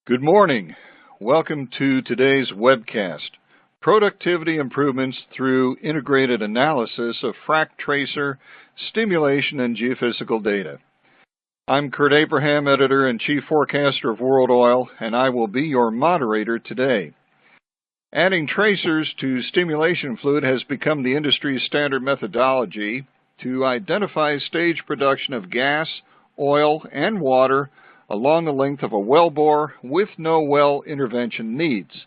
Good morning. Welcome to today's webcast, Productivity Improvements Through Integrated Analysis of Frac Tracer, Stimulation, and Geophysical Data. I'm Kurt Abraham, Editor and Chief Forecaster of World Oil, and I will be your moderator today. Adding tracers to stimulation fluid has become the industry's standard methodology to identify stage production of gas, oil, and water along the length of a wellbore with no well intervention needs.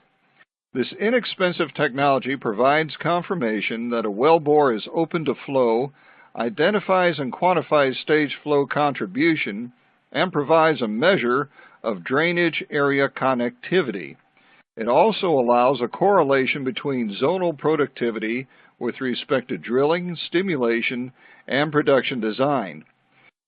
This inexpensive technology provides confirmation that a wellbore is open to flow, identifies and quantifies stage flow contribution, and provides a measure of drainage area connectivity. It also allows a correlation between zonal productivity with respect to drilling, stimulation, and production design.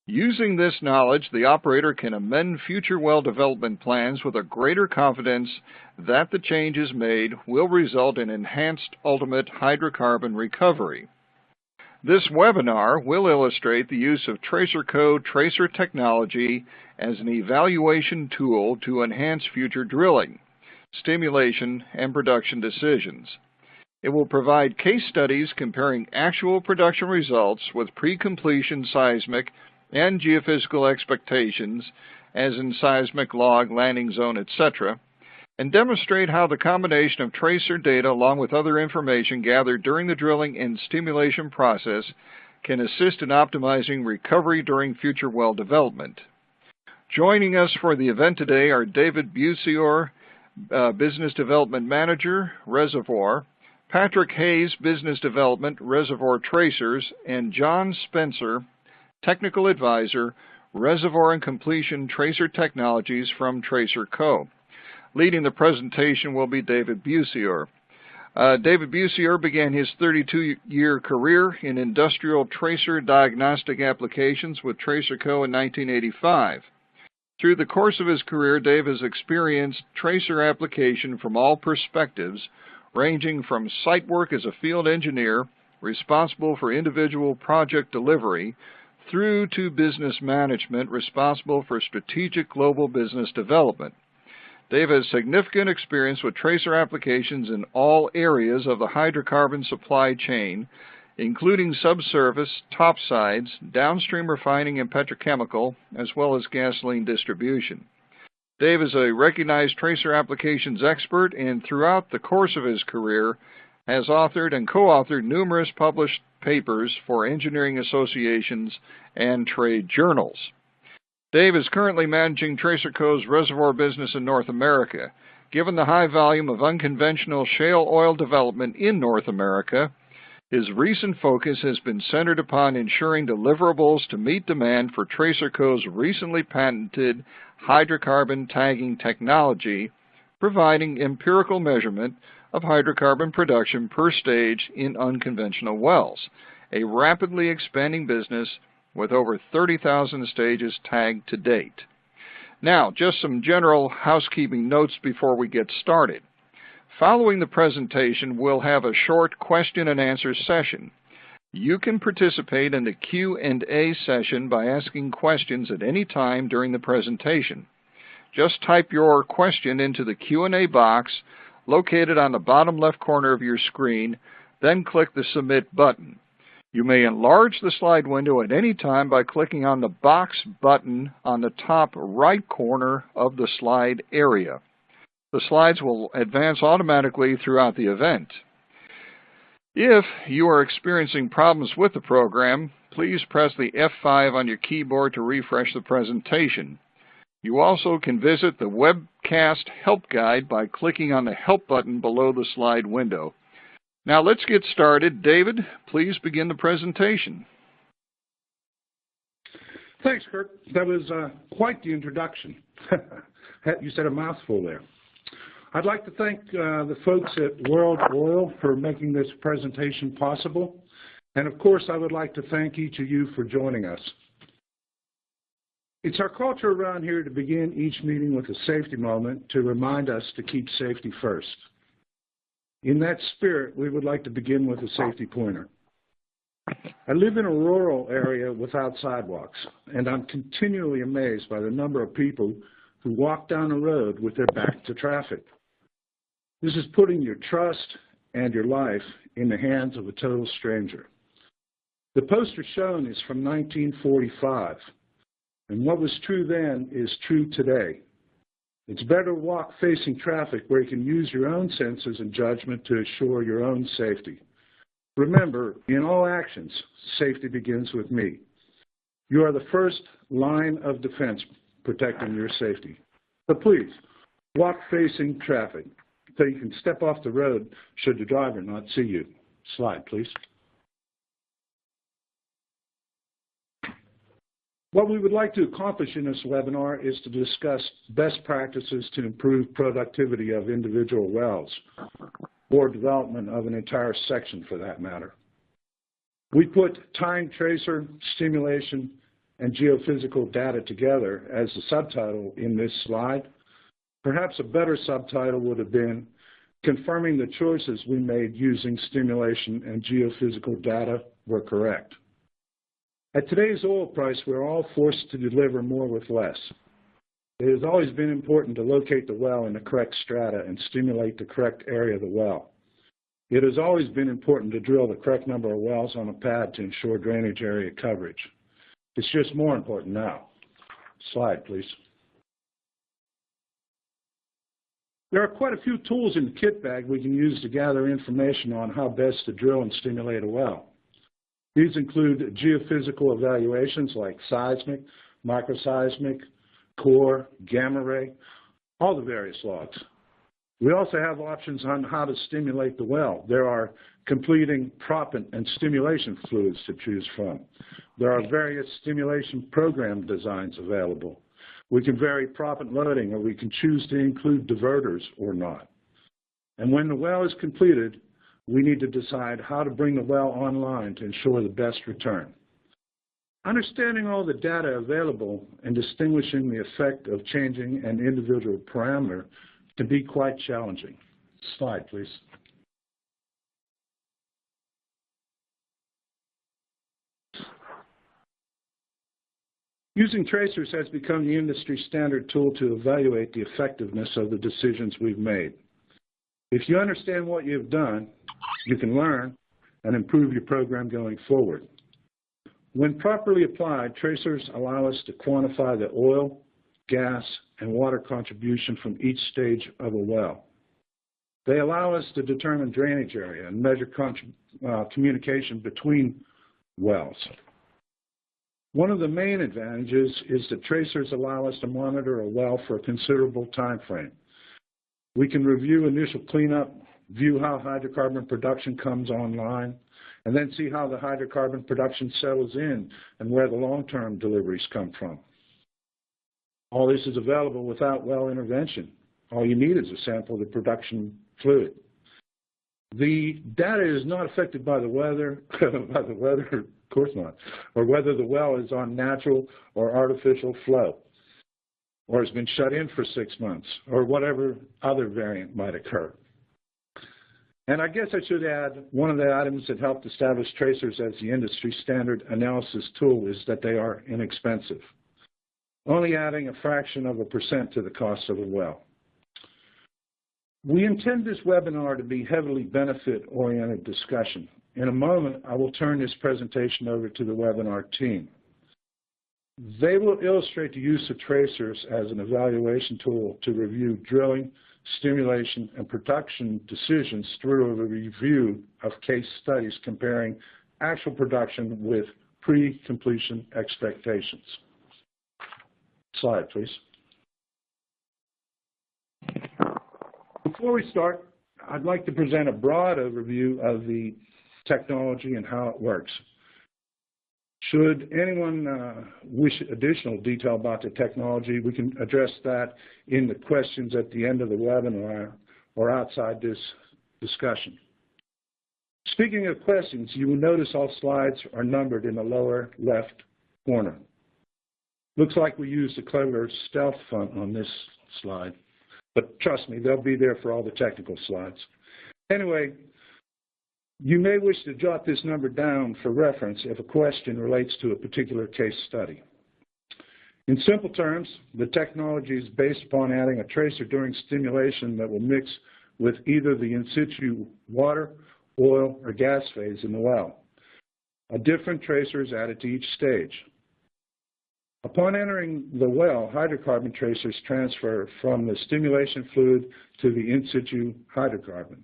Using this knowledge, the operator can amend future well development plans with a greater confidence that the changes made will result in enhanced ultimate hydrocarbon recovery. This webinar will illustrate the use of TracerCo tracer technology as an evaluation tool to enhance future drilling, stimulation, and production decisions. It will provide case studies comparing actual production results with pre-completion seismic and geophysical expectations, as in seismic, log, landing zone, etc., and demonstrate how the combination of tracer data along with other information gathered during the drilling and stimulation process can assist in optimizing recovery during future well development. Joining us for the event today are David Busior, Business Development Manager, Reservoir, Patrick Hayes, Business Development, Reservoir Tracers, and John Spencer, Technical Advisor, Reservoir and Completion Tracer Technologies from TracerCo. Leading the presentation will be David Busior. David Busior began his 32-year career in industrial tracer diagnostic applications with TracerCo in 1985. Through the course of his career, Dave has experienced tracer application from all perspectives, ranging from site work as a field engineer responsible for individual project delivery through to business management responsible for strategic global business development. Dave has significant experience with tracer applications in all areas of the hydrocarbon supply chain, including subsurface, topsides, downstream refining and petrochemical, as well as gasoline distribution. Dave is a recognized tracer applications expert and throughout the course of his career has authored and co-authored numerous published papers for engineering associations and trade journals. Dave is currently managing TracerCo's reservoir business in North America. Given the high volume of unconventional shale oil development in North America, his recent focus has been centered upon ensuring deliverables to meet demand for TracerCo's recently patented hydrocarbon tagging technology, providing empirical measurement of hydrocarbon production per stage in unconventional wells, a rapidly expanding business with over 30,000 stages tagged to date. Now, just some general housekeeping notes before we get started. Following the presentation, we'll have a short question and answer session. You can participate in the Q&A session by asking questions at any time during the presentation. Just type your question into the Q&A box located on the bottom left corner of your screen, then click the Submit button. You may enlarge the slide window at any time by clicking on the box button on the top right corner of the slide area. The slides will advance automatically throughout the event. If you are experiencing problems with the program, please press the F5 on your keyboard to refresh the presentation. You also can visit the webcast help guide by clicking on the help button below the slide window. Now let's get started. David, please begin the presentation. Thanks, Kurt. That was quite the introduction. You said a mouthful there. I'd like to thank the folks at World Oil for making this presentation possible. And of course, I would like to thank each of you for joining us. It's our culture around here to begin each meeting with a safety moment to remind us to keep safety first. In that spirit, we would like to begin with a safety pointer. I live in a rural area without sidewalks, and I'm continually amazed by the number of people who walk down the road with their back to traffic. This is putting your trust and your life in the hands of a total stranger. The poster shown is from 1945, and what was true then is true today. It's better to walk facing traffic where you can use your own senses and judgment to assure your own safety. Remember, in all actions, safety begins with me. You are the first line of defense protecting your safety. So please, walk facing traffic so you can step off the road should the driver not see you. Slide, please. What we would like to accomplish in this webinar is to discuss best practices to improve productivity of individual wells, or development of an entire section for that matter. We put time tracer, stimulation, and geophysical data together as the subtitle in this slide. Perhaps a better subtitle would have been confirming the choices we made using stimulation and geophysical data were correct. At today's oil price, we're all forced to deliver more with less. It has always been important to locate the well in the correct strata and stimulate the correct area of the well. It has always been important to drill the correct number of wells on a pad to ensure drainage area coverage. It's just more important now. Slide, please. There are quite a few tools in the kit bag we can use to gather information on how best to drill and stimulate a well. These include geophysical evaluations like seismic, microseismic, core, gamma ray, all the various logs. We also have options on how to stimulate the well. There are completing proppant and stimulation fluids to choose from. There are various stimulation program designs available. We can vary proppant loading, or we can choose to include diverters or not. And when the well is completed, we need to decide how to bring the well online to ensure the best return. Understanding all the data available and distinguishing the effect of changing an individual parameter can be quite challenging. Slide, please. Using tracers has become the industry standard tool to evaluate the effectiveness of the decisions we've made. If you understand what you've done, you can learn and improve your program going forward. When properly applied, tracers allow us to quantify the oil, gas, and water contribution from each stage of a well. They allow us to determine drainage area and measure communication between wells. One of the main advantages is that tracers allow us to monitor a well for a considerable time frame. We can review initial cleanup, view how hydrocarbon production comes online, and then see how the hydrocarbon production settles in and where the long-term deliveries come from. All this is available without well intervention. All you need is a sample of the production fluid. The data is not affected by the weather, of course not, or whether the well is on natural or artificial flow, or has been shut in for 6 months, or whatever other variant might occur. And I guess I should add, one of the items that helped establish tracers as the industry standard analysis tool is that they are inexpensive, only adding a fraction of a % to the cost of a well. We intend this webinar to be heavily benefit-oriented discussion. In a moment, I will turn this presentation over to the webinar team. They will illustrate the use of tracers as an evaluation tool to review drilling, stimulation, and production decisions through a review of case studies comparing actual production with pre-completion expectations. Slide, please. Before we start, I'd like to present a broad overview of the technology and how it works. Should anyone wish additional detail about the technology, we can address that in the questions at the end of the webinar or outside this discussion. Speaking of questions, you will notice all slides are numbered in the lower left corner. Looks like we used a clever stealth font on this slide, but trust me, they'll be there for all the technical slides. Anyway, you may wish to jot this number down for reference if a question relates to a particular case study. In simple terms, the technology is based upon adding a tracer during stimulation that will mix with either the in situ water, oil, or gas phase in the well. A different tracer is added to each stage. Upon entering the well, hydrocarbon tracers transfer from the stimulation fluid to the in situ hydrocarbon.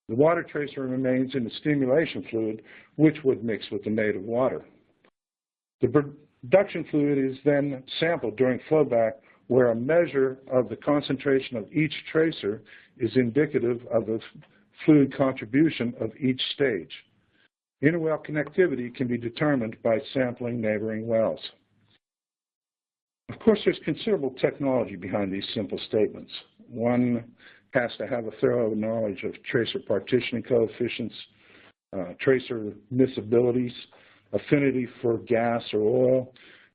The water tracer remains in the stimulation fluid, which would mix with the native water. The production fluid is then sampled during flowback, where a measure of the concentration of each tracer is indicative of the fluid contribution of each stage. Interwell connectivity can be determined by sampling neighboring wells. Of course, there's considerable technology behind these simple statements. One has to have a thorough knowledge of tracer partitioning coefficients, tracer miscibilities, affinity for gas or oil,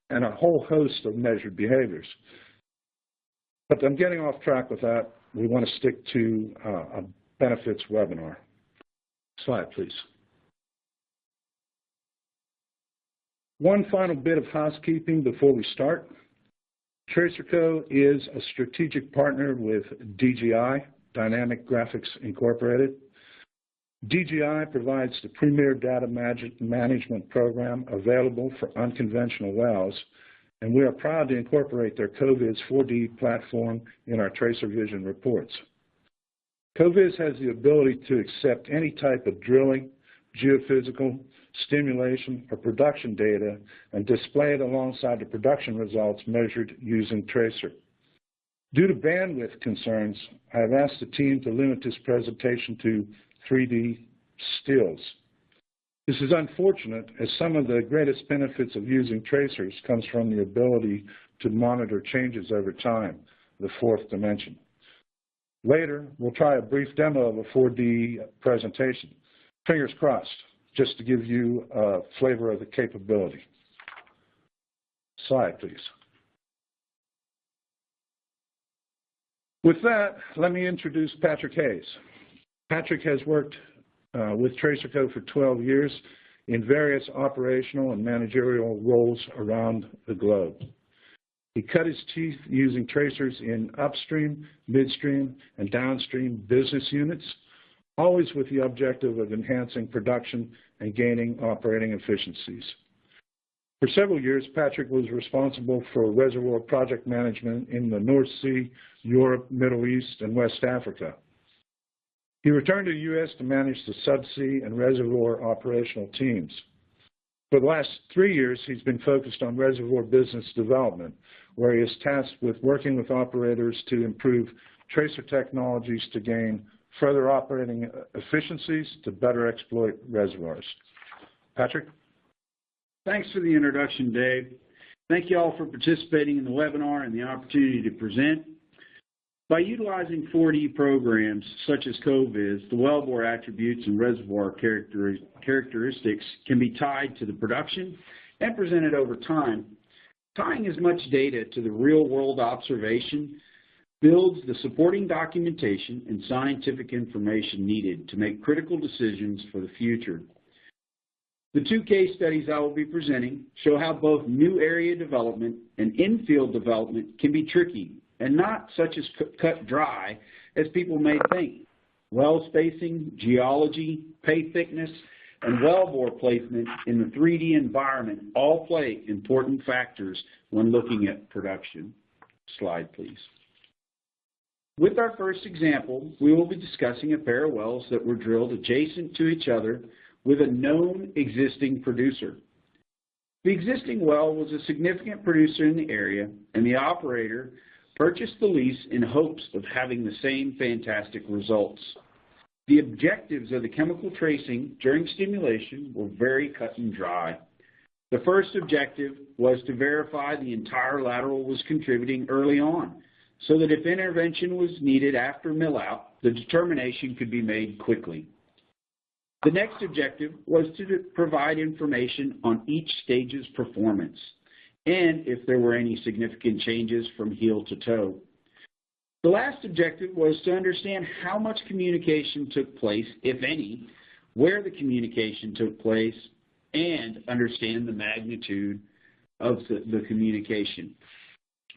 and a whole host of measured behaviors. But I'm getting off track with that. We want to stick to a benefits webinar. Slide, please. One final bit of housekeeping before we start. TracerCo is a strategic partner with DGI, Dynamic Graphics Incorporated. DGI provides the premier data management program available for unconventional wells, and we are proud to incorporate their CoViz 4D platform in our Tracer Vision reports. CoViz has the ability to accept any type of drilling, geophysical, stimulation, or production data and display it alongside the production results measured using Tracer. Due to bandwidth concerns, I have asked the team to limit this presentation to 3D stills. This is unfortunate, as some of the greatest benefits of using tracers comes from the ability to monitor changes over time, the fourth dimension. Later, we'll try a brief demo of a 4D presentation. Fingers crossed, just to give you a flavor of the capability. Slide, please. With that, let me introduce Patrick Hayes. Patrick has worked with TracerCo for 12 years in various operational and managerial roles around the globe. He cut his teeth using tracers in upstream, midstream, and downstream business units, always with the objective of enhancing production and gaining operating efficiencies. For several years, Patrick was responsible for reservoir project management in the North Sea, Europe, Middle East, and West Africa. He returned to the U.S. to manage the subsea and reservoir operational teams. For the last 3 years, he's been focused on reservoir business development, where he is tasked with working with operators to improve tracer technologies to gain further operating efficiencies to better exploit reservoirs. Patrick? Thanks for the introduction, Dave. Thank you all for participating in the webinar and the opportunity to present. By utilizing 4D programs such as CoViz, the wellbore attributes and reservoir characteristics can be tied to the production and presented over time. Tying as much data to the real-world observation builds the supporting documentation and scientific information needed to make critical decisions for the future. The two case studies I will be presenting show how both new area development and infield development can be tricky and not such as cut dry as people may think. Well spacing, geology, pay thickness, and wellbore placement in the 3D environment all play important factors when looking at production. Slide, please. With our first example, we will be discussing a pair of wells that were drilled adjacent to each other with a known existing producer. The existing well was a significant producer in the area, and the operator purchased the lease in hopes of having the same fantastic results. The objectives of the chemical tracing during stimulation were very cut and dry. The first objective was to verify the entire lateral was contributing early on, so that if intervention was needed after mill out, the determination could be made quickly. The next objective was to provide information on each stage's performance and if there were any significant changes from heel to toe. The last objective was to understand how much communication took place, if any, where the communication took place, and understand the magnitude of the communication.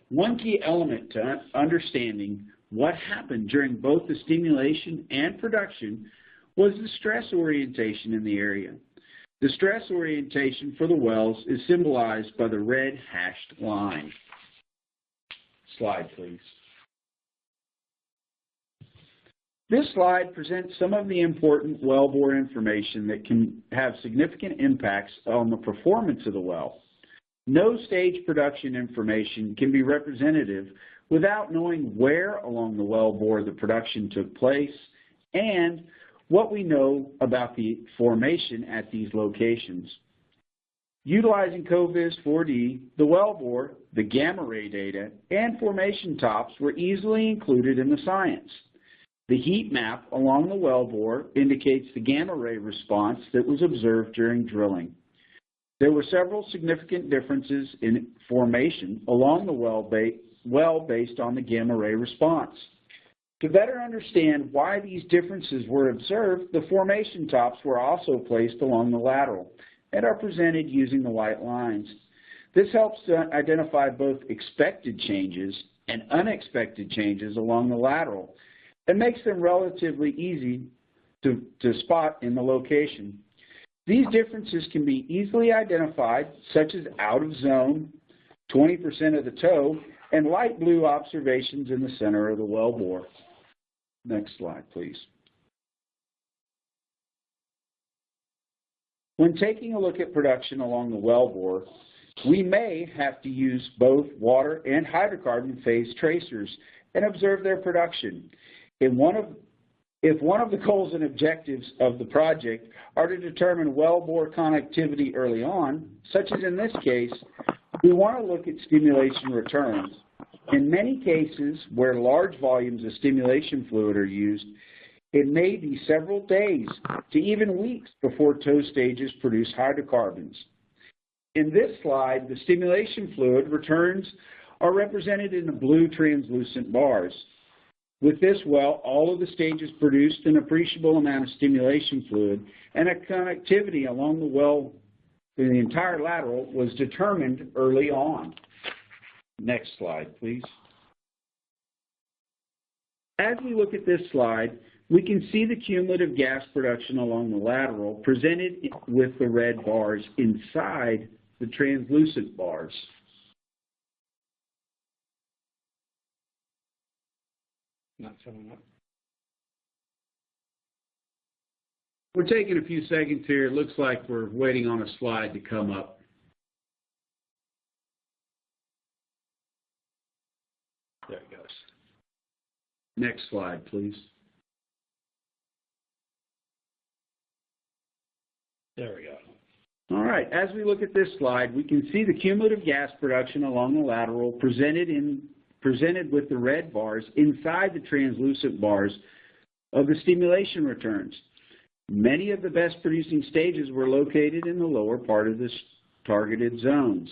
One key element to understanding what happened during both the stimulation and production was the stress orientation in the area. The stress orientation for the wells is symbolized by the red hashed line. Slide, please. This slide presents some of the important wellbore information that can have significant impacts on the performance of the well. No stage production information can be representative without knowing where along the wellbore the production took place and what we know about the formation at these locations. Utilizing COVIS 4D, the wellbore, the gamma ray data, and formation tops were easily included in the science. The heat map along the wellbore indicates the gamma ray response that was observed during drilling. There were several significant differences in formation along the well based on the gamma ray response. To better understand why these differences were observed, the formation tops were also placed along the lateral and are presented using the white lines. This helps to identify both expected changes and unexpected changes along the lateral and makes them relatively easy to spot in the location. These differences can be easily identified, such as out of zone, 20% of the toe, and light blue observations in the center of the wellbore. Next slide, please. When taking a look at production along the wellbore, we may have to use both water and hydrocarbon phase tracers and observe their production. If one of the goals and objectives of the project are to determine wellbore connectivity early on, such as in this case, we want to look at stimulation returns. In many cases where large volumes of stimulation fluid are used, it may be several days to even weeks before toe stages produce hydrocarbons. In this slide, the stimulation fluid returns are represented in the blue translucent bars. With this well, all of the stages produced an appreciable amount of stimulation fluid, and a connectivity along the well in the entire lateral was determined early on. Next slide, please. As we look at this slide, we can see the cumulative gas production along the lateral presented with the red bars inside the translucent bars. Not showing up. We're taking a few seconds here. It looks like we're waiting on a slide to come up. There it goes. Next slide, please. There we go. All right, as we look at this slide, we can see the cumulative gas production along the lateral presented with the red bars inside the translucent bars of the stimulation returns. Many of the best producing stages were located in the lower part of the targeted zones.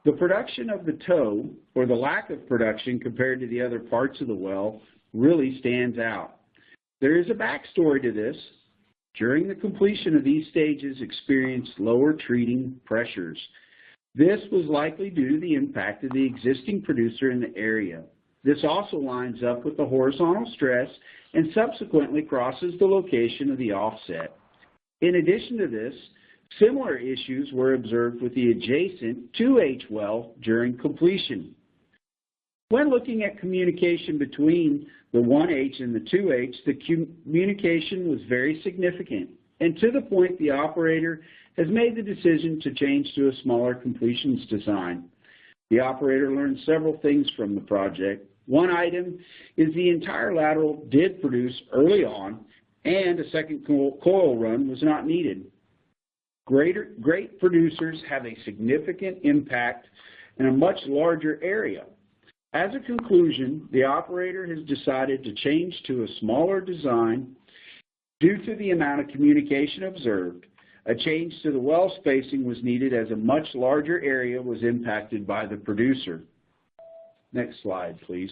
The production of the toe, or the lack of production compared to the other parts of the well, really stands out. There is a backstory to this. During the completion of these stages experienced lower treating pressures. This was likely due to the impact of the existing producer in the area. This also lines up with the horizontal stress and subsequently crosses the location of the offset. In addition to this, similar issues were observed with the adjacent 2H well during completion. When looking at communication between the 1H and the 2H, the communication was very significant, and to the point the operator has made the decision to change to a smaller completions design. The operator learned several things from the project. One item is the entire lateral did produce early on, and a second coil run was not needed. Great producers have a significant impact in a much larger area. As a conclusion, the operator has decided to change to a smaller design due to the amount of communication observed. A change to the well spacing was needed as a much larger area was impacted by the producer. Next slide, please.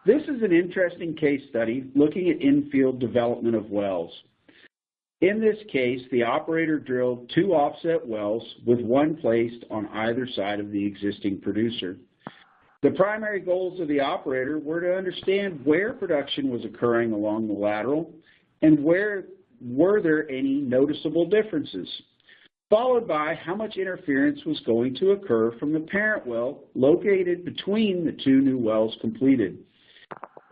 This is an interesting case study looking at infield development of wells. In this case, the operator drilled 2 offset wells with one placed on either side of the existing producer. The primary goals of the operator were to understand where production was occurring along the lateral and where were there any noticeable differences, followed by how much interference was going to occur from the parent well located between the 2 new wells completed.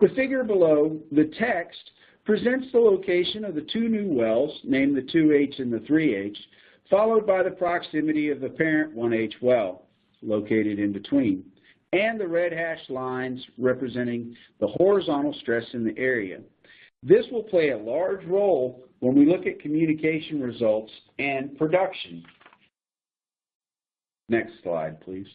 The figure below, the text, presents the location of the 2 new wells, named the 2H and the 3H, followed by the proximity of the parent 1H well, located in between, and the red hashed lines representing the horizontal stress in the area. This will play a large role when we look at communication results and production. Next slide, please.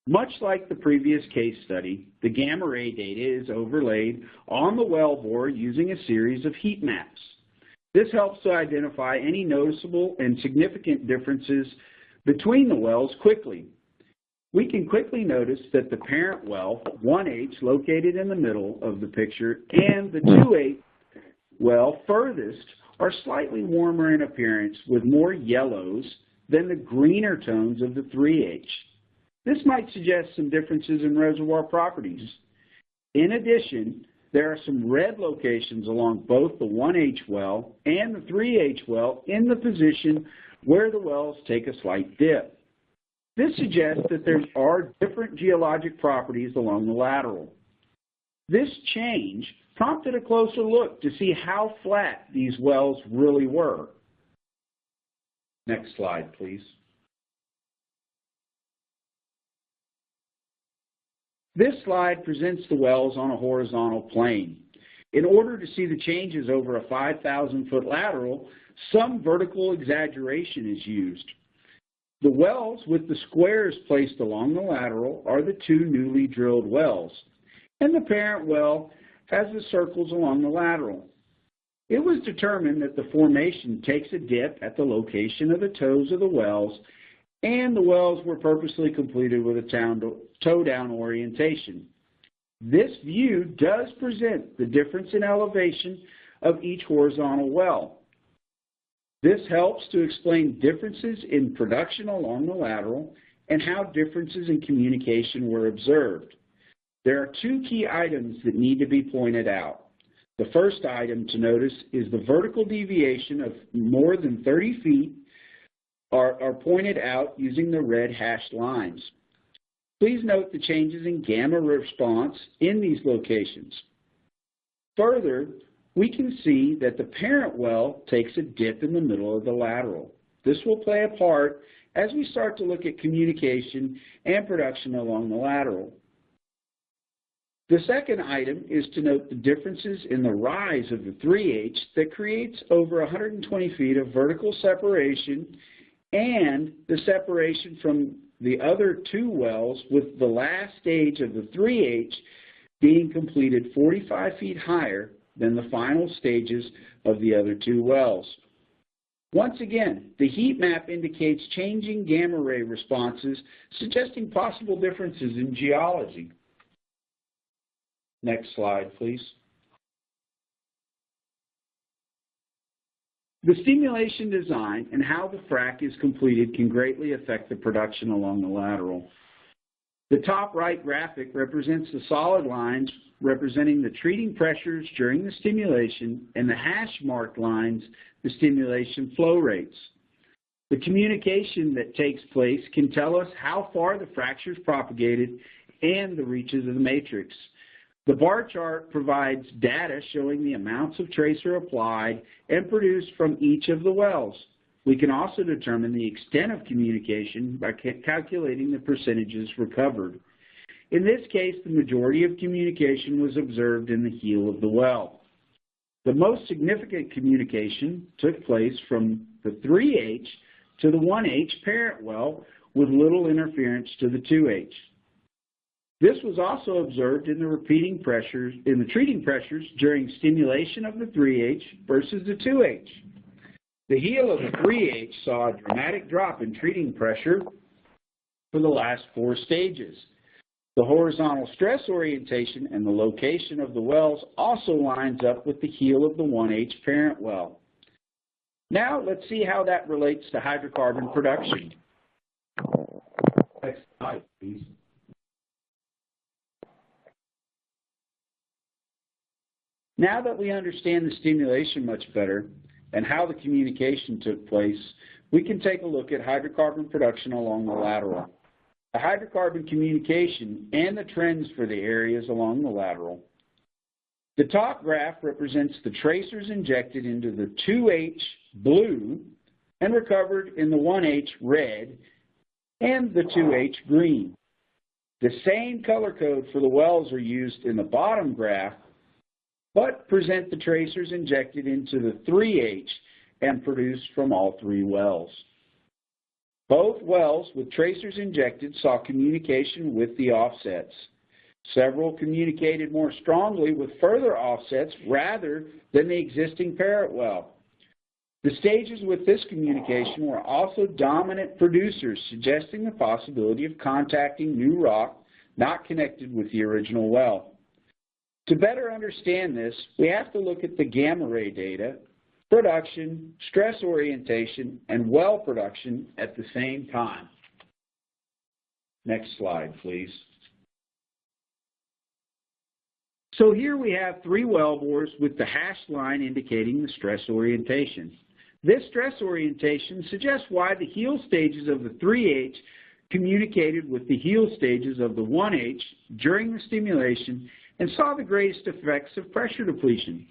Much like the previous case study, the gamma ray data is overlaid on the wellbore using a series of heat maps. This helps to identify any noticeable and significant differences between the wells quickly. We can quickly notice that the parent well, 1H, located in the middle of the picture, and the 2H well furthest are slightly warmer in appearance with more yellows than the greener tones of the 3H. This might suggest some differences in reservoir properties. In addition, there are some red locations along both the 1H well and the 3H well in the position where the wells take a slight dip. This suggests that there are different geologic properties along the lateral. This change prompted a closer look to see how flat these wells really were. Next slide, please. This slide presents the wells on a horizontal plane. In order to see the changes over a 5,000-foot lateral, some vertical exaggeration is used. The wells with the squares placed along the lateral are the 2 newly drilled wells, and the parent well has the circles along the lateral. It was determined that the formation takes a dip at the location of the toes of the wells, and the wells were purposely completed with a toe-down orientation. This view does present the difference in elevation of each horizontal well. This helps to explain differences in production along the lateral and how differences in communication were observed. There are 2 key items that need to be pointed out. The first item to notice is the vertical deviation of more than 30 feet are pointed out using the red hashed lines. Please note the changes in gamma response in these locations. Further, we can see that the parent well takes a dip in the middle of the lateral. This will play a part as we start to look at communication and production along the lateral. The second item is to note the differences in the rise of the 3H that creates over 120 feet of vertical separation and the separation from the other 2 wells, with the last stage of the 3H being completed 45 feet higher than the final stages of the other 2 wells. Once again, the heat map indicates changing gamma ray responses, suggesting possible differences in geology. Next slide, please. The stimulation design and how the frac is completed can greatly affect the production along the lateral. The top right graphic represents the solid lines representing the treating pressures during the stimulation, and the hash marked lines the stimulation flow rates. The communication that takes place can tell us how far the fractures propagated and the reaches of the matrix. The bar chart provides data showing the amounts of tracer applied and produced from each of the wells. We can also determine the extent of communication by calculating the percentages recovered. In this case, the majority of communication was observed in the heel of the well. The most significant communication took place from the 3H to the 1H parent well with little interference to the 2H. This was also observed in the treating pressures during stimulation of the 3H versus the 2H. The heel of the 3H saw a dramatic drop in treating pressure for the last 4 stages. The horizontal stress orientation and the location of the wells also lines up with the heel of the 1H parent well. Now let's see how that relates to hydrocarbon production. Next slide, please. Now that we understand the stimulation much better and how the communication took place, we can take a look at hydrocarbon production along the lateral, the hydrocarbon communication, and the trends for the areas along the lateral. The top graph represents the tracers injected into the 2H blue and recovered in the 1H red and the 2H green. The same color code for the wells are used in the bottom graph, but present the tracers injected into the 3H and produced from all three wells. Both wells with tracers injected saw communication with the offsets. Several communicated more strongly with further offsets rather than the existing parent well. The stages with this communication were also dominant producers, suggesting the possibility of contacting new rock not connected with the original well. To better understand this, we have to look at the gamma ray data, production, stress orientation, and well production at the same time. Next slide, please. So here we have three wellbores with the hashed line indicating the stress orientation. This stress orientation suggests why the heel stages of the 3H communicated with the heel stages of the 1H during the stimulation and saw the greatest effects of pressure depletion.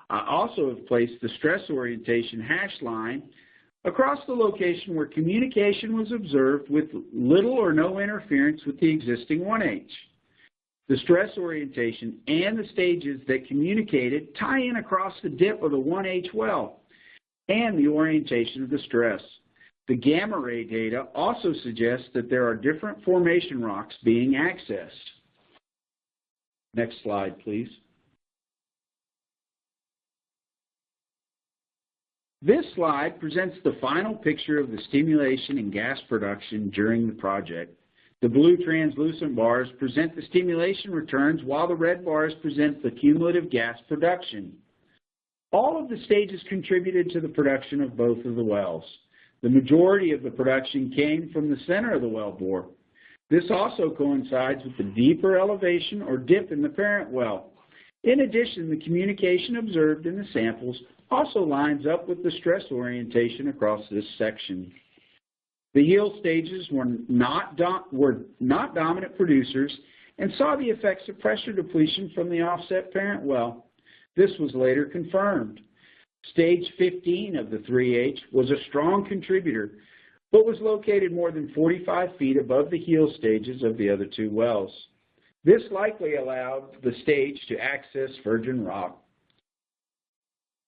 I also have placed the stress orientation hash line across the location where communication was observed with little or no interference with the existing 1H. The stress orientation and the stages that communicated tie in across the dip of the 1H well and the orientation of the stress. The gamma ray data also suggests that there are different formation rocks being accessed. Next slide, please. This slide presents the final picture of the stimulation and gas production during the project. The blue translucent bars present the stimulation returns, while the red bars present the cumulative gas production. All of the stages contributed to the production of both of the wells. The majority of the production came from the center of the wellbore. This also coincides with the deeper elevation or dip in the parent well. In addition, the communication observed in the samples also lines up with the stress orientation across this section. The heel stages were not dominant producers and saw the effects of pressure depletion from the offset parent well. This was later confirmed. Stage 15 of the 3H was a strong contributor, but was located more than 45 feet above the heel stages of the other two wells. This likely allowed the stage to access virgin rock.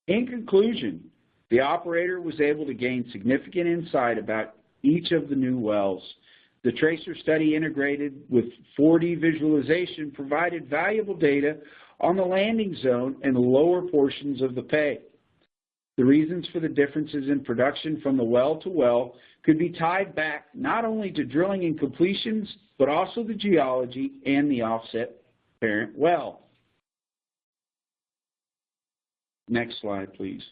In conclusion, the operator was able to gain significant insight about each of the new wells. The tracer study integrated with 4D visualization provided valuable data on the landing zone and the lower portions of the pay. The reasons for the differences in production from the well to well could be tied back not only to drilling and completions, but also the geology and the offset parent well. Next slide, please.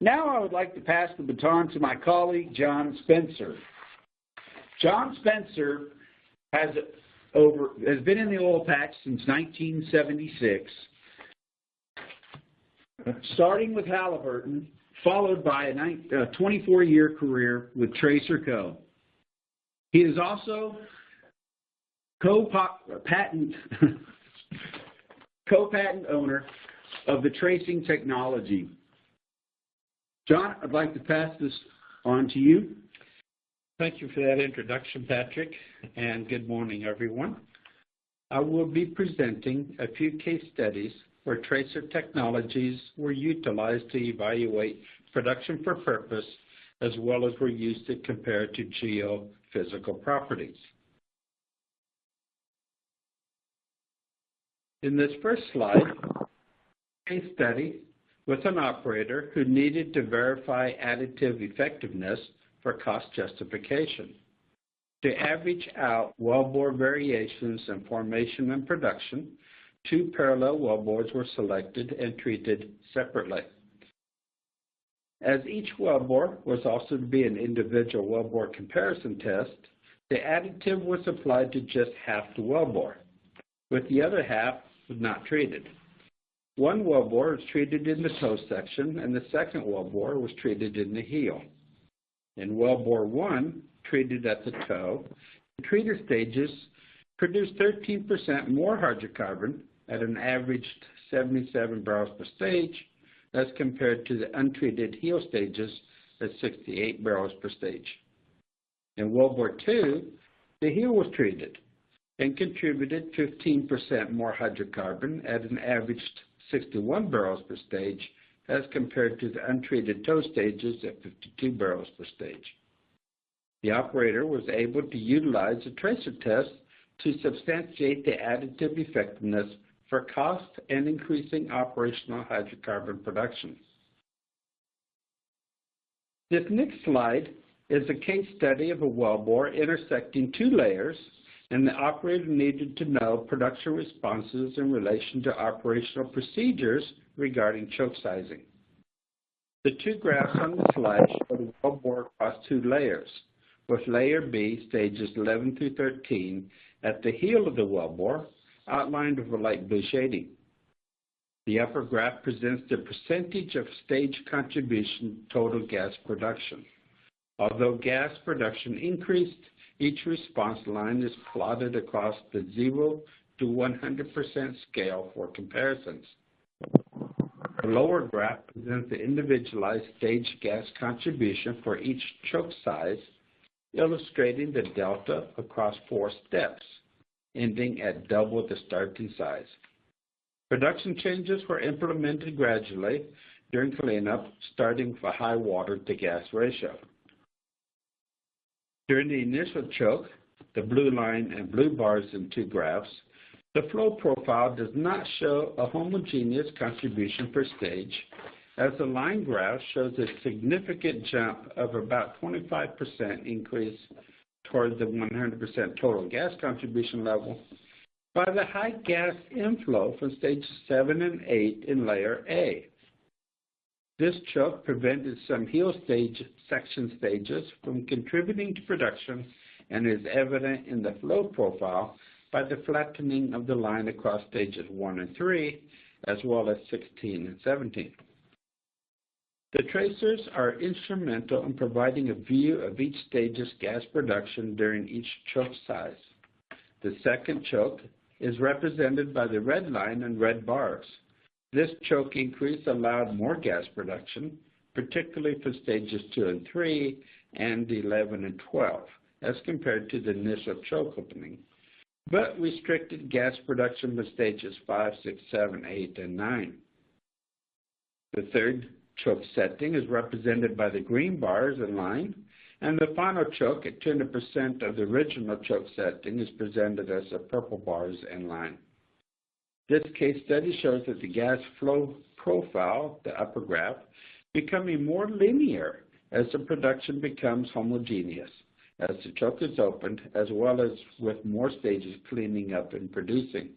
Now I would like to pass the baton to my colleague, John Spencer. John Spencer has been in the oil patch since 1976, starting with Halliburton, followed by a 24-year career with Tracer Co. He is also co-patent owner of the tracing technology. John, I'd like to pass this on to you. Thank you for that introduction, Patrick, and good morning, everyone. I will be presenting a few case studies where tracer technologies were utilized to evaluate production for purpose, as well as were used to compare to geophysical properties. In this first slide, case study with an operator who needed to verify additive effectiveness for cost justification. To average out wellbore variations in formation and production, 2 parallel wellbores were selected and treated separately. As each wellbore was also to be an individual wellbore comparison test, the additive was applied to just half the wellbore, with the other half not treated. One wellbore was treated in the toe section, and the second wellbore was treated in the heel. In wellbore 1, treated at the toe, the treater stages produced 13% more hydrocarbon at an averaged 77 barrels per stage as compared to the untreated heel stages at 68 barrels per stage. In wellbore 2, the heel was treated and contributed 15% more hydrocarbon at an averaged 61 barrels per stage as compared to the untreated toe stages at 52 barrels per stage. The operator was able to utilize a tracer test to substantiate the additive effectiveness for cost and increasing operational hydrocarbon production. This next slide is a case study of a wellbore intersecting 2 layers, and the operator needed to know production responses in relation to operational procedures regarding choke sizing. The 2 graphs on the slide show the wellbore across 2 layers, with layer B, stages 11 through 13, at the heel of the wellbore, outlined with a light blue shading. The upper graph presents the percentage of stage contribution to total gas production. Although gas production increased, each response line is plotted across the 0 to 100% scale for comparisons. The lower graph presents the individualized stage gas contribution for each choke size, illustrating the delta across 4 steps, ending at double the starting size. Production changes were implemented gradually during cleanup, starting with a high water to gas ratio. During the initial choke, the blue line and blue bars in 2 graphs, the flow profile does not show a homogeneous contribution per stage, as the line graph shows a significant jump of about 25% increase toward the 100% total gas contribution level by the high gas inflow from stages 7 and 8 in layer A. This choke prevented some heel stage section stages from contributing to production and is evident in the flow profile by the flattening of the line across stages 1 and 3, as well as 16 and 17. The tracers are instrumental in providing a view of each stage's gas production during each choke size. The second choke is represented by the red line and red bars. This choke increase allowed more gas production, particularly for stages 2 and 3 and 11 and 12, as compared to the initial choke opening, but restricted gas production for stages 5, 6, 7, 8, and 9. The third choke setting is represented by the green bars and line, and the final choke at 200% of the original choke setting is presented as the purple bars and line. This case study shows that the gas flow profile, the upper graph, becoming more linear as the production becomes homogeneous, as the choke is opened, as well as with more stages cleaning up and producing.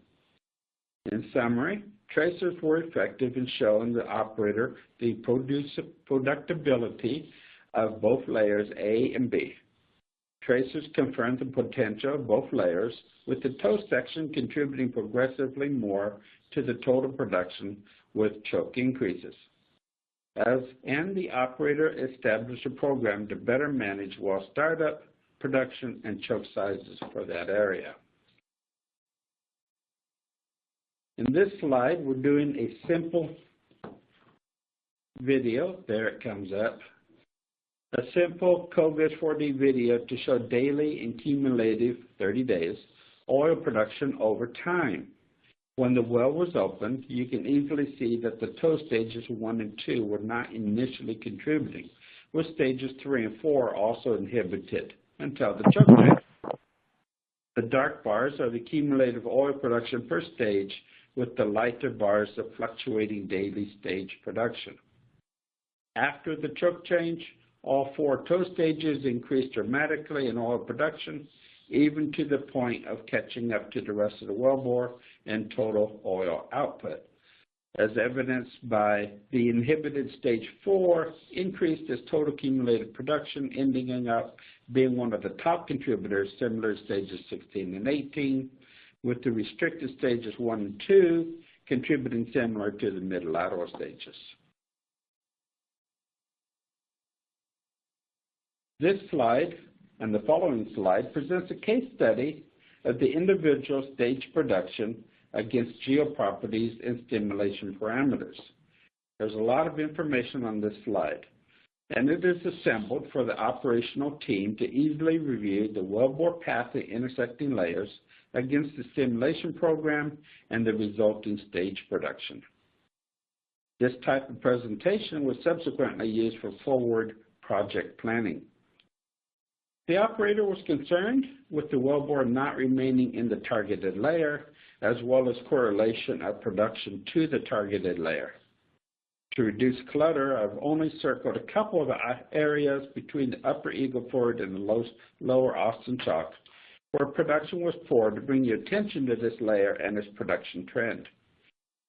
In summary, tracers were effective in showing the operator the productibility of both layers A and B. Tracers confirmed the potential of both layers, with the toe section contributing progressively more to the total production with choke increases. And the operator established a program to better manage well startup, production, and choke sizes for that area. In this slide, we're doing a simple video. There it comes up. A simple COVIS 4D video to show daily and cumulative 30 days oil production over time. When the well was opened, you can easily see that the toe stages 1 and 2 were not initially contributing, with stages 3 and 4 also inhibited until the choke date. The dark bars are the cumulative oil production per stage with the lighter bars of fluctuating daily stage production. After the choke change, all 4 toe stages increased dramatically in oil production, even to the point of catching up to the rest of the wellbore and total oil output, as evidenced by the inhibited stage 4 increased its total accumulated production, ending up being one of the top contributors, similar to stages 16 and 18, with the restricted stages 1 and 2 contributing similar to the mid-lateral stages. This slide and the following slide presents a case study of the individual stage production against geoproperties and stimulation parameters. There's a lot of information on this slide, and it is assembled for the operational team to easily review the wellbore path and intersecting layers against the stimulation program and the resulting stage production. This type of presentation was subsequently used for forward project planning. The operator was concerned with the wellbore not remaining in the targeted layer, as well as correlation of production to the targeted layer. To reduce clutter, I've only circled a couple of areas between the upper Eagle Ford and the lower Austin Chalk, where production was poor, to bring your attention to this layer and its production trend.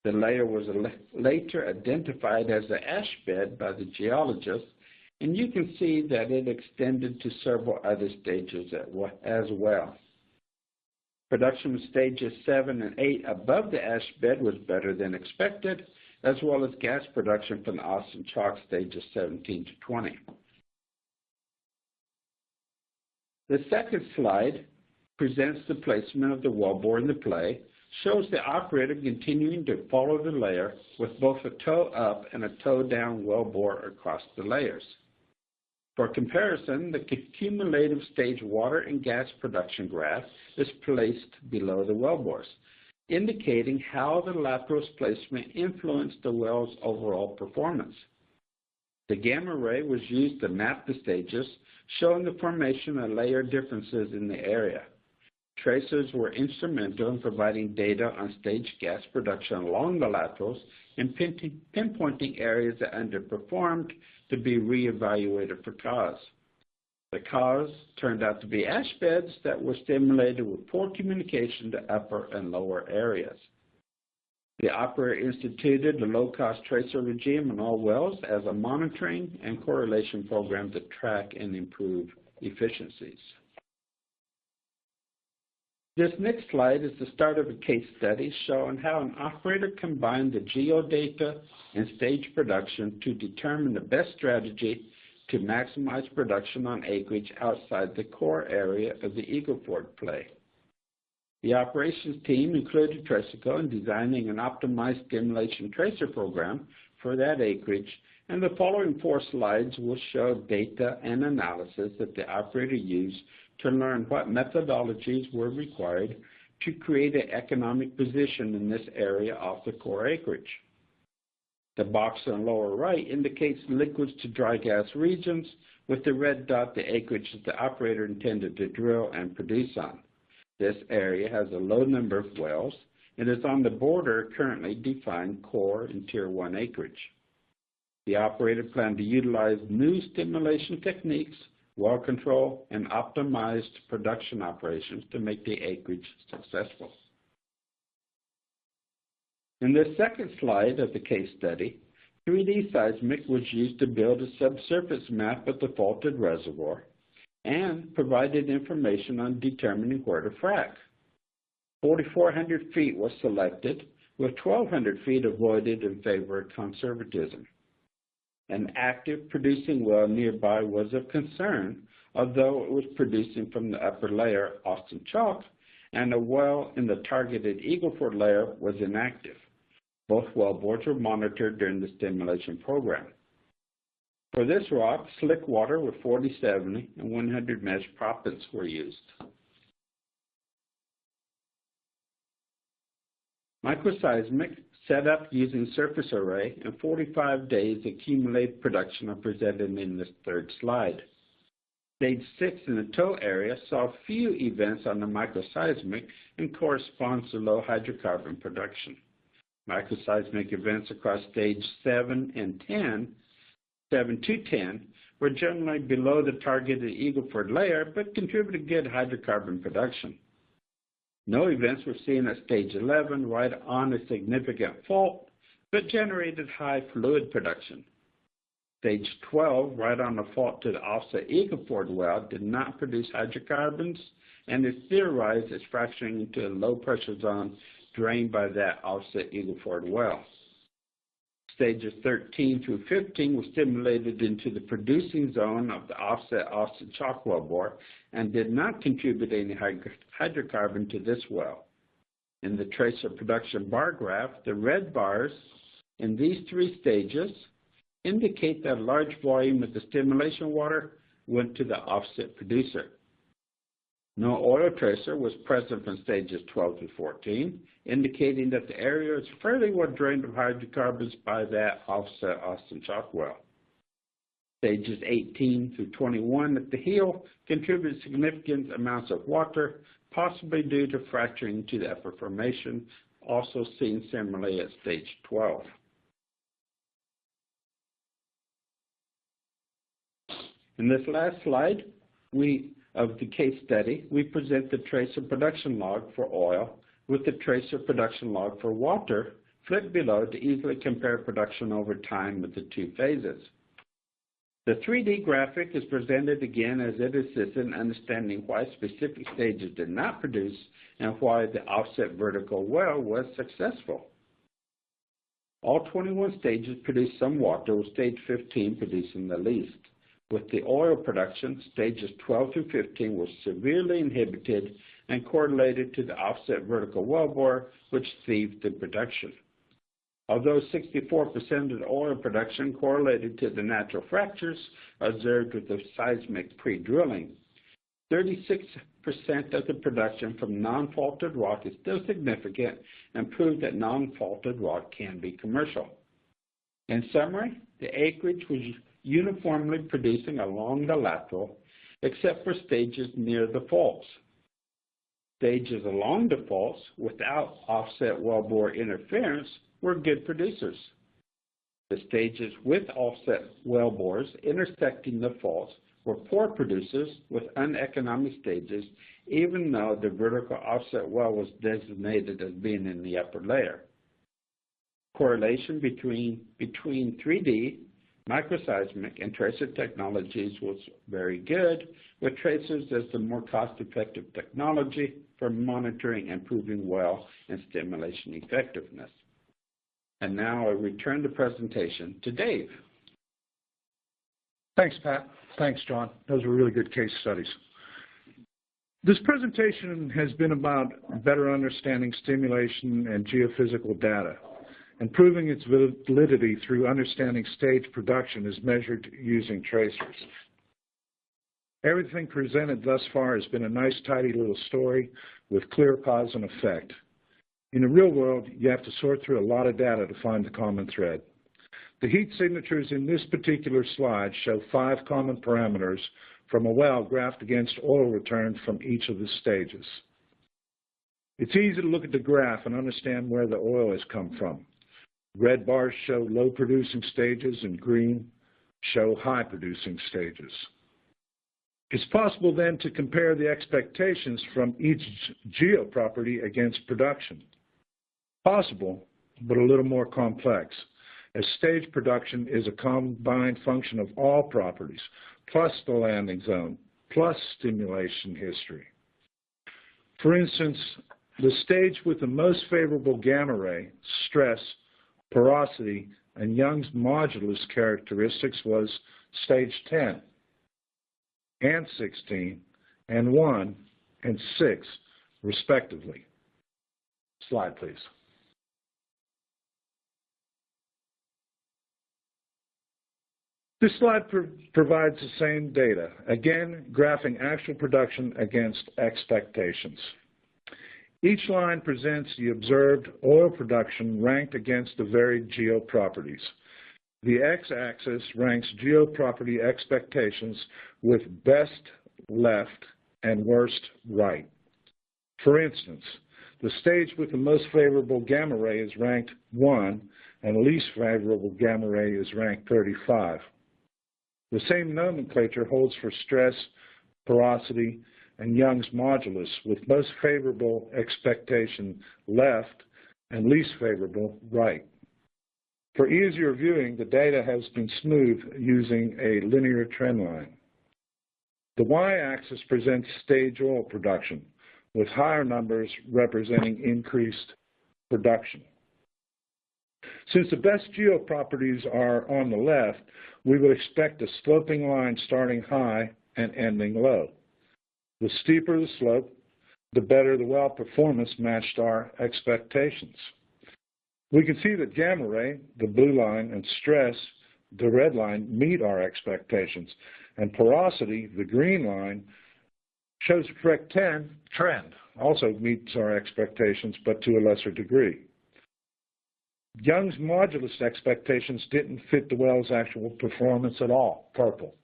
The layer was later identified as the ash bed by the geologists, and you can see that it extended to several other stages as well. Production of stages 7 and 8 above the ash bed was better than expected, as well as gas production from the Austin Chalk stages 17 to 20. The second slide presents the placement of the wellbore in the play, shows the operator continuing to follow the layer with both a toe up and a toe down wellbore across the layers. For comparison, the cumulative stage water and gas production graph is placed below the wellbores, indicating how the lateral placement influenced the well's overall performance. The gamma ray was used to map the stages, showing the formation of layer differences in the area. Tracers were instrumental in providing data on stage gas production along the laterals and pinpointing areas that underperformed to be reevaluated for cause. The cause turned out to be ash beds that were stimulated with poor communication to upper and lower areas. The operator instituted the low-cost tracer regime on all wells as a monitoring and correlation program to track and improve efficiencies. This next slide is the start of a case study showing how an operator combined the geodata and stage production to determine the best strategy to maximize production on acreage outside the core area of the Eagle Ford play. The operations team included Geophysical in designing an optimized stimulation tracer program for that acreage, and the following 4 slides will show data and analysis that the operator used to learn what methodologies were required to create an economic position in this area off the core acreage. The box on the lower right indicates liquids to dry gas regions, with the red dot the acreage that the operator intended to drill and produce on. This area has a low number of wells and is on the border of currently defined core and Tier 1 acreage. The operator planned to utilize new stimulation techniques, well control, and optimized production operations to make the acreage successful. In the second slide of the case study, 3D seismic was used to build a subsurface map of the faulted reservoir and provided information on determining where to frac. 4,400 feet was selected, with 1,200 feet avoided in favor of conservatism. An active producing well nearby was of concern, although it was producing from the upper layer, Austin Chalk, and a well in the targeted Eagle Ford layer was inactive. Both wellbores were monitored during the stimulation program. For this rock, slick water with 40/70 and 100 mesh proppants were used. Microseismic, set up using surface array, and 45 days accumulated production are presented in this third slide. Stage 6 in the toe area saw few events on the microseismic and corresponds to low hydrocarbon production. Microseismic events across stage 7 and 10, 7 to 10, were generally below the targeted Eagle Ford layer, but contributed good hydrocarbon production. No events were seen at stage 11 right on a significant fault, but generated high fluid production. Stage 12, right on the fault to the offset Eagle Ford well, did not produce hydrocarbons and is theorized as fracturing into a low-pressure zone drained by that offset Eagle Ford well. Stages 13 through 15 were stimulated into the producing zone of the offset Austin Chalk wellbore and did not contribute any hydrocarbon to this well. In the tracer production bar graph, the red bars in these three stages indicate that a large volume of the stimulation water went to the offset producer. No oil tracer was present from stages 12 to 14, indicating that the area is fairly well drained of hydrocarbons by that offset Austin Chalk well. Stages 18 through 21 at the heel contributed significant amounts of water, possibly due to fracturing to the upper formation, also seen similarly at stage 12. In this last slide of the case study, we present the tracer production log for oil with the tracer production log for water flipped below to easily compare production over time with the two phases. The 3D graphic is presented again as it assists in understanding why specific stages did not produce and why the offset vertical well was successful. All 21 stages produced some water, with stage 15 producing the least. With the oil production, stages 12 through 15 were severely inhibited and correlated to the offset vertical wellbore, which thieved the production. Although 64% of the oil production correlated to the natural fractures observed with the seismic pre-drilling, 36% of the production from non-faulted rock is still significant and proved that non-faulted rock can be commercial. In summary, the acreage was uniformly producing along the lateral, except for stages near the faults. Stages along the faults without offset wellbore interference were good producers. The stages with offset wellbores intersecting the faults were poor producers with uneconomic stages, even though the vertical offset well was designated as being in the upper layer. Correlation between 3D, microseismic, and tracer technologies was very good, with tracers as the more cost-effective technology for monitoring and improving well and stimulation effectiveness. And now I return the presentation to Dave. Thanks, Pat. Thanks, John. Those were really good case studies. This presentation has been about better understanding stimulation and geophysical data and proving its validity through understanding stage production as measured using tracers. Everything presented thus far has been a nice, tidy little story with clear cause and effect. In the real world, you have to sort through a lot of data to find the common thread. The heat signatures in this particular slide show 5 common parameters from a well graphed against oil return from each of the stages. It's easy to look at the graph and understand where the oil has come from. Red bars show low-producing stages and green show high-producing stages. It's possible then to compare the expectations from each geoproperty against production. Possible, but a little more complex, as stage production is a combined function of all properties, plus the landing zone, plus stimulation history. For instance, the stage with the most favorable gamma ray, stress, porosity, and Young's modulus characteristics was stage 10 and 16 and 1 and 6, respectively. Slide, please. This slide provides the same data, again graphing actual production against expectations. Each line presents the observed oil production ranked against the varied geoproperties. The x-axis ranks geoproperty expectations with best left and worst right. For instance, the stage with the most favorable gamma ray is ranked 1, and the least favorable gamma ray is ranked 35. The same nomenclature holds for stress, porosity, and Young's modulus, with most favorable expectation left and least favorable right. For easier viewing, the data has been smoothed using a linear trend line. The y-axis presents stage oil production, with higher numbers representing increased production. Since the best geoproperties are on the left, we would expect a sloping line starting high and ending low. The steeper the slope, the better the well performance matched our expectations. We can see that gamma ray, the blue line, and stress, the red line, meet our expectations, and porosity, the green line, shows a correct trend, also meets our expectations, but to a lesser degree. Young's modulus expectations didn't fit the well's actual performance at all, purple.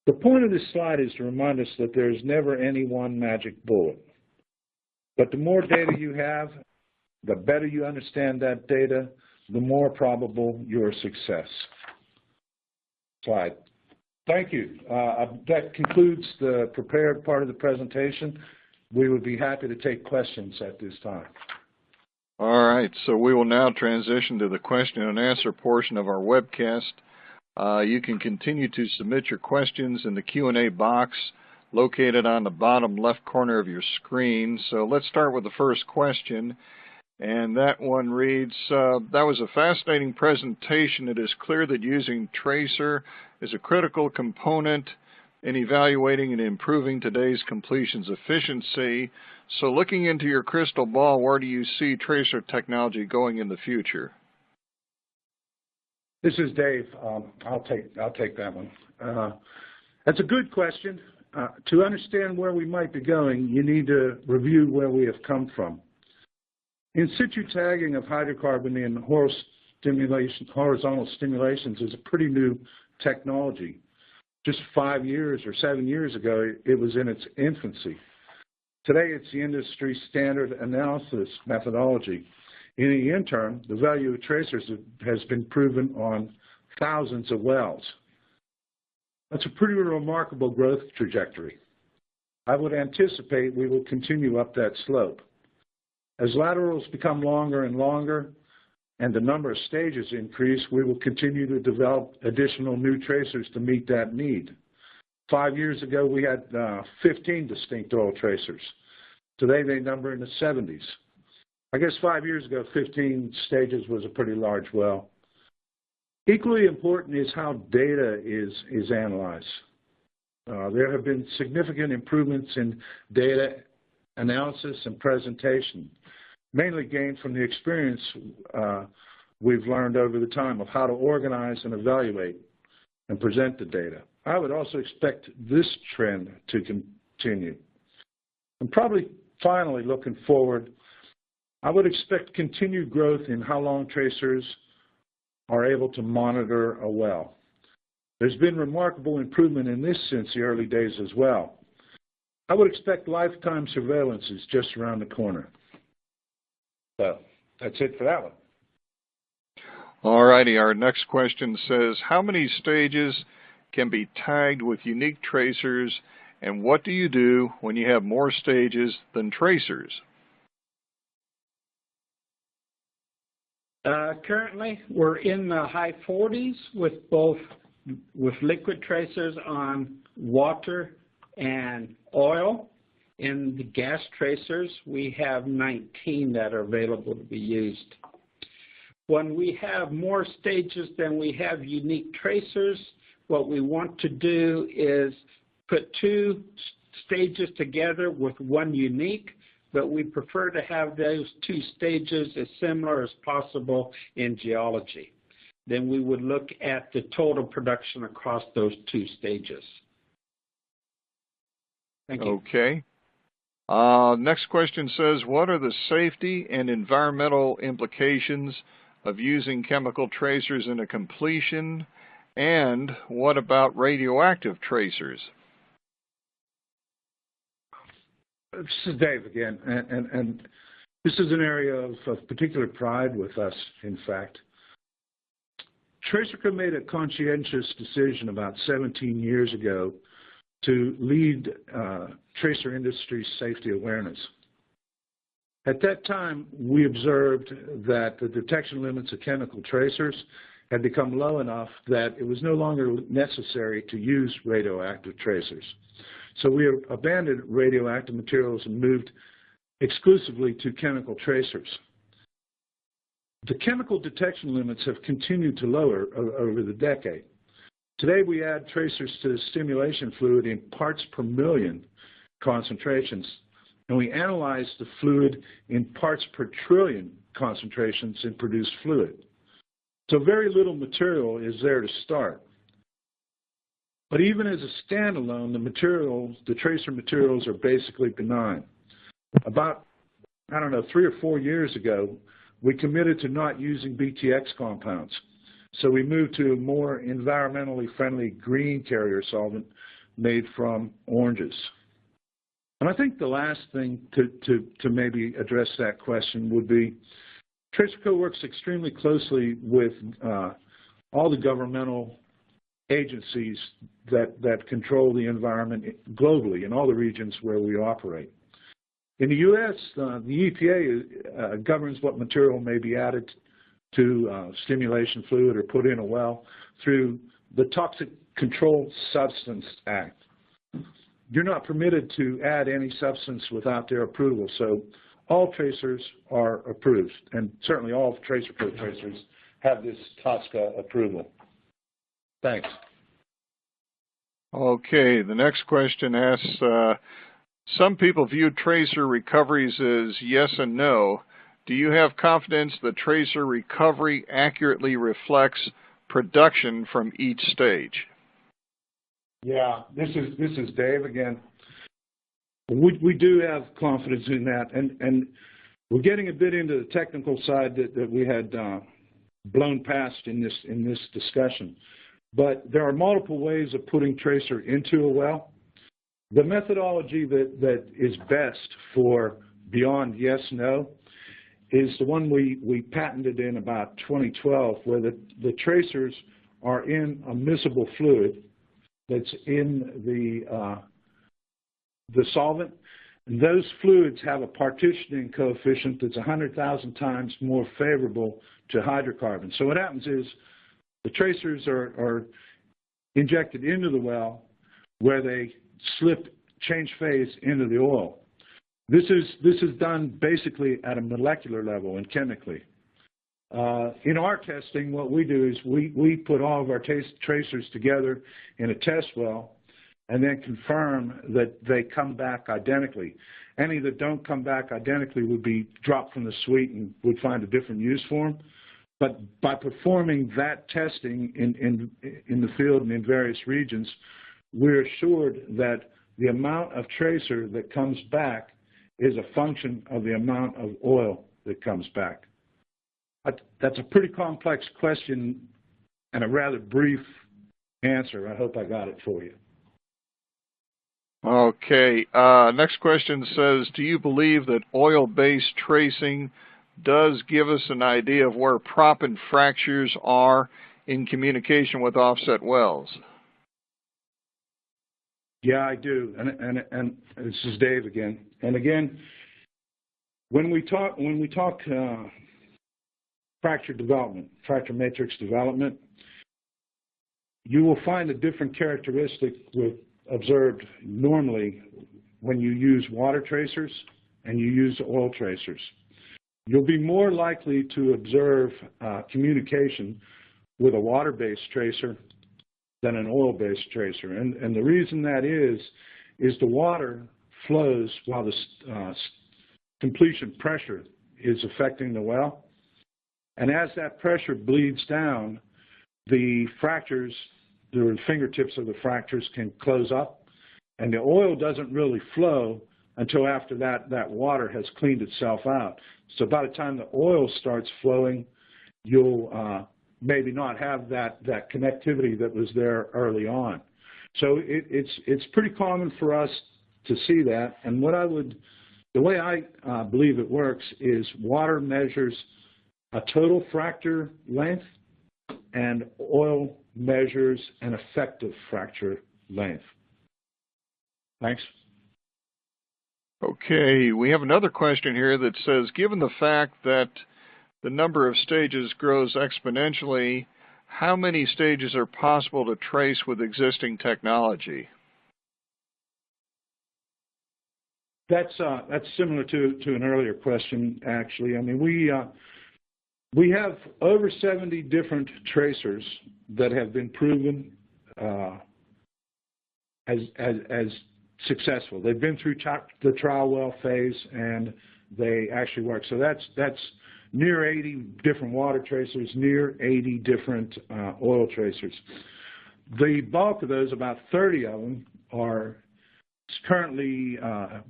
The point of this slide is to remind us that there is never any one magic bullet. But the more data you have, the better you understand that data, the more probable your success. Slide. Thank you. That concludes the prepared part of the presentation. We would be happy to take questions at this time. All right, so we will now transition to the question and answer portion of our webcast. You can continue to submit your questions in the Q&A box located on the bottom left corner of your screen. So let's start with the first question. And that one reads, that was a fascinating presentation. It is clear that using tracer is a critical component in evaluating and improving today's completions efficiency. So looking into your crystal ball, where do you see tracer technology going in the future? This is Dave. I'll take that one. That's a good question. To understand where we might be going, you need to review where we have come from. In situ tagging of hydrocarbon in horizontal stimulations is a pretty new technology. Just 5 years or 7 years ago, it was in its infancy. Today, it's the industry standard analysis methodology. In the interim, the value of tracers has been proven on thousands of wells. That's a pretty remarkable growth trajectory. I would anticipate we will continue up that slope. As laterals become longer and longer and the number of stages increase, we will continue to develop additional new tracers to meet that need. 5 years ago, we had 15 distinct oil tracers. Today, they number in the 70s. I guess 5 years ago, 15 stages was a pretty large well. Equally important is how data is analyzed. There have been significant improvements in data analysis and presentation, mainly gained from the experience we've learned over the time of how to organize and evaluate and present the data. I would also expect this trend to continue. And probably finally, looking forward, I would expect continued growth in how long tracers are able to monitor a well. There's been remarkable improvement in this since the early days as well. I would expect lifetime surveillance is just around the corner. So that's it for that one. All righty, our next question says, how many stages can be tagged with unique tracers, and what do you do when you have more stages than tracers? Currently, we're in the high 40s with liquid tracers on water and oil. In the gas tracers, we have 19 that are available to be used. When we have more stages than we have unique tracers, what we want to do is put 2 stages together with 1 unique, but we prefer to have those 2 stages as similar as possible in geology. Then we would look at the total production across those 2 stages. Thank you. Okay. Next question says, what are the safety and environmental implications of using chemical tracers in a completion, and what about radioactive tracers? This is Dave again, and this is an area of particular pride with us, in fact. TracerCo made a conscientious decision about 17 years ago to lead tracer industry safety awareness. At that time, we observed that the detection limits of chemical tracers had become low enough that it was no longer necessary to use radioactive tracers. So we abandoned radioactive materials and moved exclusively to chemical tracers. The chemical detection limits have continued to lower over the decade. Today we add tracers to the stimulation fluid in parts per million concentrations, and we analyze the fluid in parts per trillion concentrations in produced fluid. So very little material is there to start. But even as a standalone, the tracer materials are basically benign. About, 3 or 4 years ago, we committed to not using BTX compounds. So we moved to a more environmentally friendly green carrier solvent made from oranges. And I think the last thing to maybe address that question would be, TracerCo works extremely closely with all the governmental agencies that control the environment globally in all the regions where we operate. In the U.S., the EPA governs what material may be added to stimulation fluid or put in a well through the Toxic Controlled Substance Act. You're not permitted to add any substance without their approval, so all tracers are approved, and certainly all TracerCo tracers have this TSCA approval. Thanks. Okay, the next question asks, some people view tracer recoveries as yes and no. Do you have confidence that tracer recovery accurately reflects production from each stage? Yeah, this is Dave again. We do have confidence in that, and we're getting a bit into the technical side that we had blown past in this discussion. But there are multiple ways of putting tracer into a well. The methodology that is best for beyond yes, no is the one we patented in about 2012, where the tracers are in a miscible fluid that's in the solvent. And those fluids have a partitioning coefficient that's 100,000 times more favorable to hydrocarbon. So what happens is the tracers are injected into the well where they change phase into the oil. This is done basically at a molecular level and chemically. In our testing, what we do is we put all of our tracers together in a test well and then confirm that they come back identically. Any that don't come back identically would be dropped from the suite and would find a different use for them. But by performing that testing in the field and in various regions, we're assured that the amount of tracer that comes back is a function of the amount of oil that comes back. That's a pretty complex question and a rather brief answer. I hope I got it for you. Okay. Next question says, do you believe that oil-based tracing does give us an idea of where proppant fractures are in communication with offset wells? Yeah, I do, and this is Dave again. And again, when we talk fracture development, fracture matrix development, you will find a different characteristic observed normally when you use water tracers and you use oil tracers. You'll be more likely to observe communication with a water-based tracer than an oil-based tracer. And the reason that is the water flows while the completion pressure is affecting the well. And as that pressure bleeds down, the fractures, the fingertips of the fractures can close up, and the oil doesn't really flow until after that water has cleaned itself out. So by the time the oil starts flowing, you'll maybe not have that connectivity that was there early on. So it's pretty common for us to see that. And the way I believe it works is water measures a total fracture length, and oil measures an effective fracture length. Thanks. Okay, we have another question here that says, given the fact that the number of stages grows exponentially, how many stages are possible to trace with existing technology? That's similar to an earlier question, actually. I mean, we have over 70 different tracers that have been proven as successful. They've been through the trial well phase, and they actually work. So that's near 80 different water tracers, near 80 different oil tracers. The bulk of those, about 30 of them, are currently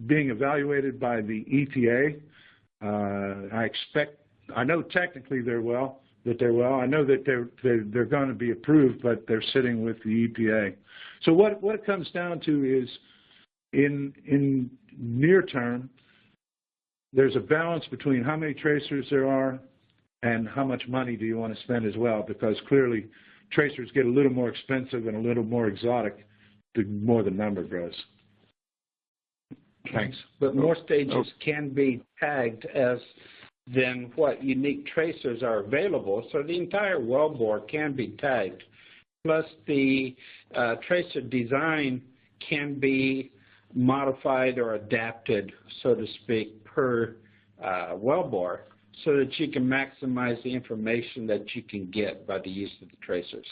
being evaluated by the EPA. I know technically they're well. I know that they're going to be approved, but they're sitting with the EPA. So what it comes down to is, in near term, there's a balance between how many tracers there are and how much money do you want to spend as well, because clearly tracers get a little more expensive and a little more exotic the more the number grows. Thanks. But more stages can be tagged as than what unique tracers are available, so the entire wellbore can be tagged. Plus, the tracer design can be modified or adapted, so to speak, per wellbore, so that you can maximize the information that you can get by the use of the tracers.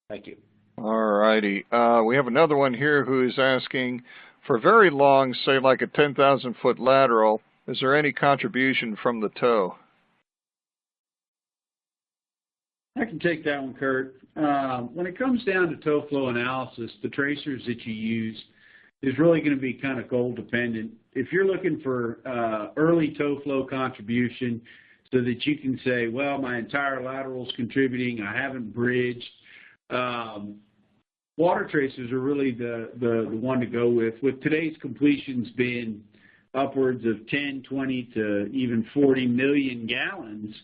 Thank you. All righty. We have another one here who is asking, for very long, say like a 10,000-foot lateral, is there any contribution from the tow? I can take that one, Kurt. When it comes down to tow flow analysis, the tracers that you use is really going to be kind of goal dependent. If you're looking for early tow flow contribution so that you can say, well, my entire lateral is contributing, I haven't bridged, water tracers are really the one to go with. With today's completions being upwards of 10, 20 to even 40 million gallons,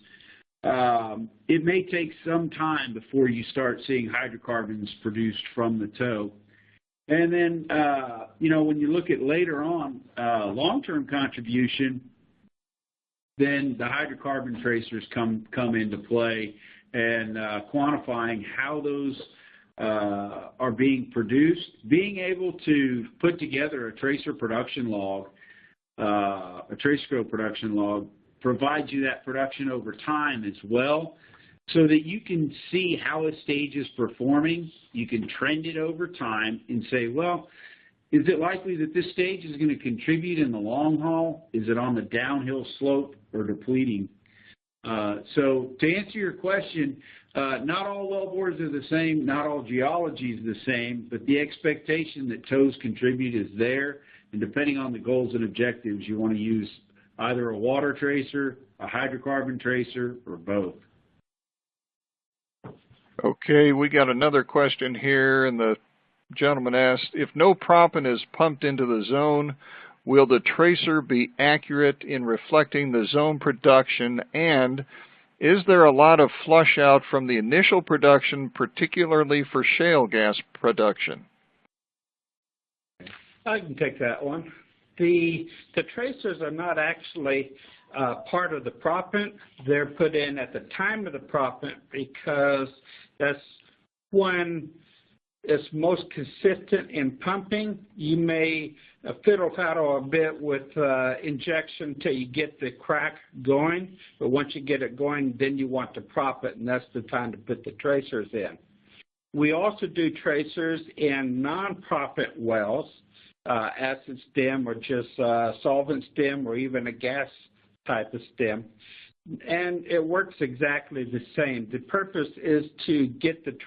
it may take some time before you start seeing hydrocarbons produced from the tow. And then, when you look at later on long-term contribution, then the hydrocarbon tracers come into play, and quantifying how those are being produced, being able to put together a tracer production log, a tracer growth production log, provides you that production over time as well, so that you can see how a stage is performing. You can trend it over time and say, well, is it likely that this stage is going to contribute in the long haul? Is it on the downhill slope or depleting? So to answer your question, not all wellbores are the same, not all geology is the same, but the expectation that tows contribute is there, and depending on the goals and objectives, you want to use either a water tracer, a hydrocarbon tracer, or both. Okay, we got another question here, and the gentleman asked, if no proppant is pumped into the zone, will the tracer be accurate in reflecting the zone production, and is there a lot of flush out from the initial production, particularly for shale gas production? I can take that one. The tracers are not actually part of the proppant. They're put in at the time of the proppant because that's when it's most consistent in pumping. You may fiddle-faddle a bit with injection till you get the crack going, but once you get it going, then you want to prop it, and that's the time to put the tracers in. We also do tracers in non-proppant wells, acid stem or just solvent stem or even a gas type of stem, and it works exactly the same. The purpose is to get the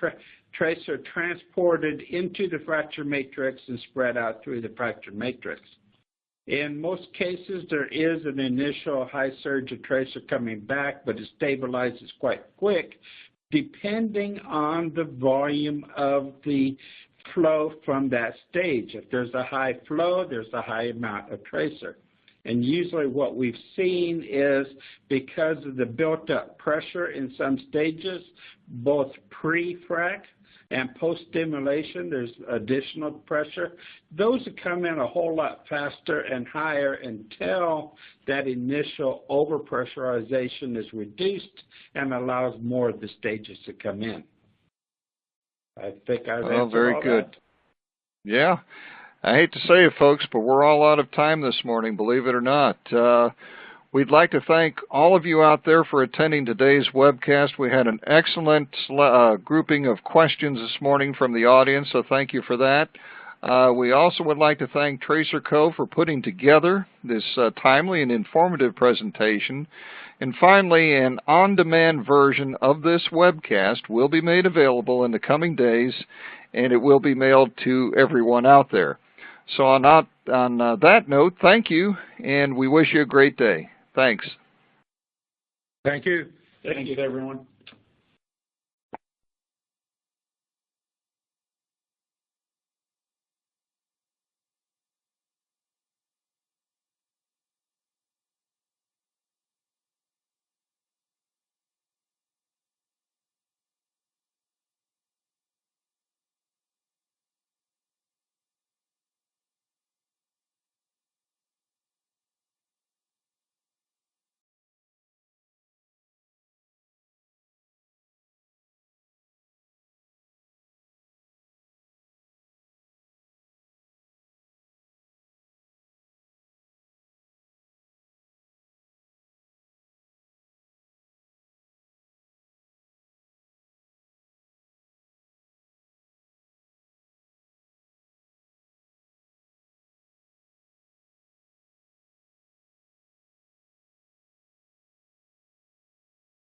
tracer transported into the fracture matrix and spread out through the fracture matrix. In most cases, there is an initial high surge of tracer coming back, but it stabilizes quite quick, depending on the volume of the flow from that stage. If there's a high flow, there's a high amount of tracer. And usually what we've seen is because of the built-up pressure in some stages, both pre-frac and post-stimulation, there's additional pressure. Those come in a whole lot faster and higher until that initial overpressurization is reduced and allows more of the stages to come in. I think I've answered very all good. that. Yeah. I hate to say it, folks, but we're all out of time this morning, believe it or not. We'd like to thank all of you out there for attending today's webcast. We had an excellent grouping of questions this morning from the audience, so thank you for that. We also would like to thank Tracer Co. for putting together this timely and informative presentation. And finally, an on-demand version of this webcast will be made available in the coming days, and it will be mailed to everyone out there. So on that note, thank you, and we wish you a great day. Thanks. Thank you. Thank you, everyone.